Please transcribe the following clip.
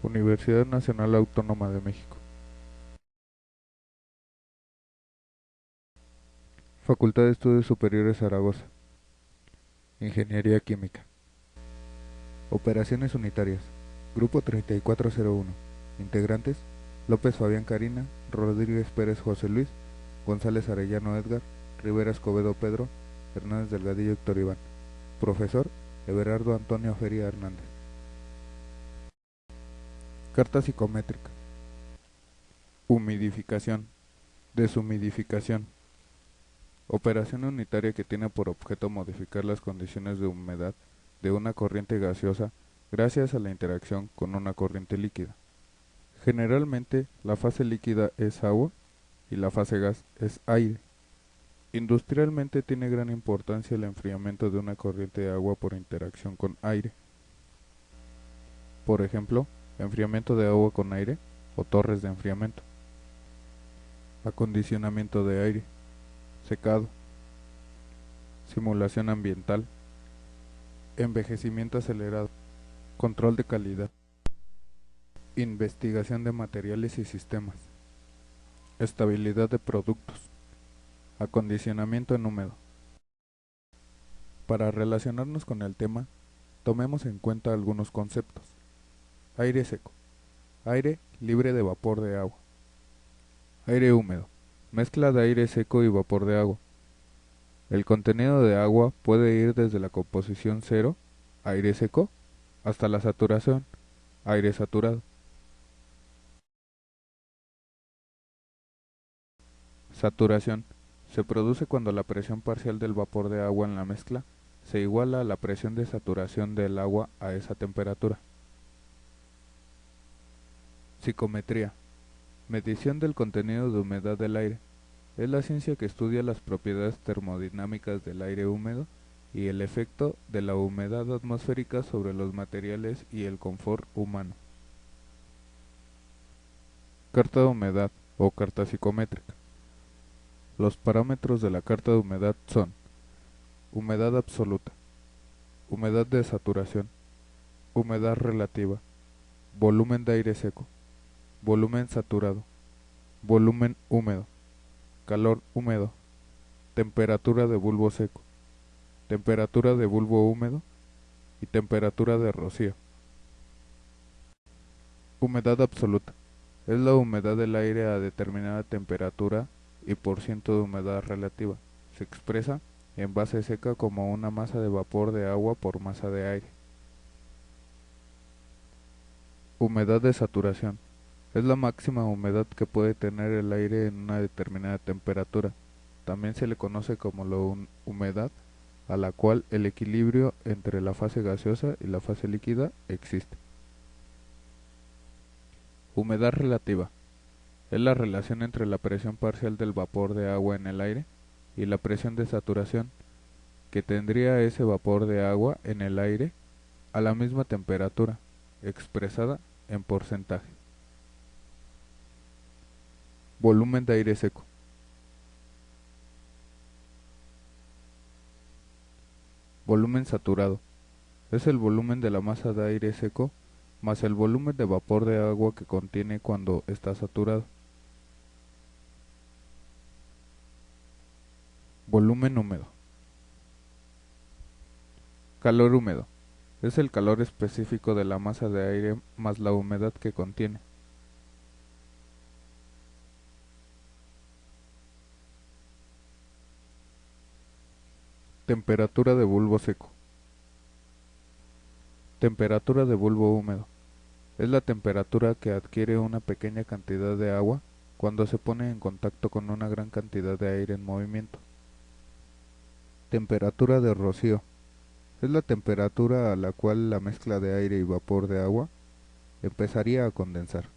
Universidad Nacional Autónoma de México. Facultad de Estudios Superiores Zaragoza. Ingeniería Química. Operaciones unitarias. Grupo 3401. Integrantes: López Fabián Karina, Rodríguez Pérez José Luis, González Arellano Edgar, Rivera Escobedo Pedro, Hernández Delgadillo Héctor Iván. Profesor: Everardo Antonio Feria Hernández. Carta psicométrica. Humidificación. Deshumidificación. Operación unitaria que tiene por objeto modificar las condiciones de humedad de una corriente gaseosa gracias a la interacción con una corriente líquida. Generalmente, la fase líquida es agua y la fase gas es aire. Industrialmente tiene gran importancia el enfriamiento de una corriente de agua por interacción con aire. Por ejemplo, enfriamiento de agua con aire o torres de enfriamiento. Acondicionamiento de aire, secado, simulación ambiental, envejecimiento acelerado, control de calidad, investigación de materiales y sistemas, estabilidad de productos, acondicionamiento en húmedo. Para relacionarnos con el tema, tomemos en cuenta algunos conceptos. Aire seco, aire libre de vapor de agua. Aire húmedo, mezcla de aire seco y vapor de agua. El contenido de agua puede ir desde la composición cero, aire seco, hasta la saturación, aire saturado. Saturación. Se produce cuando la presión parcial del vapor de agua en la mezcla se iguala a la presión de saturación del agua a esa temperatura. Psicometría. Medición del contenido de humedad del aire. Es la ciencia que estudia las propiedades termodinámicas del aire húmedo y el efecto de la humedad atmosférica sobre los materiales y el confort humano. Carta de humedad o carta psicométrica. Los parámetros de la carta de humedad son: humedad absoluta, humedad de saturación, humedad relativa, volumen de aire seco, volumen saturado, volumen húmedo, calor húmedo, temperatura de bulbo seco, temperatura de bulbo húmedo y temperatura de rocío. Humedad absoluta. Es la humedad del aire a determinada temperatura y por ciento de humedad relativa. Se expresa en base seca como una masa de vapor de agua por masa de aire. Humedad de saturación. Es la máxima humedad que puede tener el aire en una determinada temperatura. También se le conoce como la humedad a la cual el equilibrio entre la fase gaseosa y la fase líquida existe. Humedad relativa. Es la relación entre la presión parcial del vapor de agua en el aire y la presión de saturación que tendría ese vapor de agua en el aire a la misma temperatura, expresada en porcentaje. Volumen de aire seco. Volumen saturado. Es el volumen de la masa de aire seco más el volumen de vapor de agua que contiene cuando está saturado. Volumen húmedo. Calor húmedo. Es el calor específico de la masa de aire más la humedad que contiene. Temperatura de bulbo seco. Temperatura de bulbo húmedo. Es la temperatura que adquiere una pequeña cantidad de agua cuando se pone en contacto con una gran cantidad de aire en movimiento. Temperatura de rocío. Es la temperatura a la cual la mezcla de aire y vapor de agua empezaría a condensar.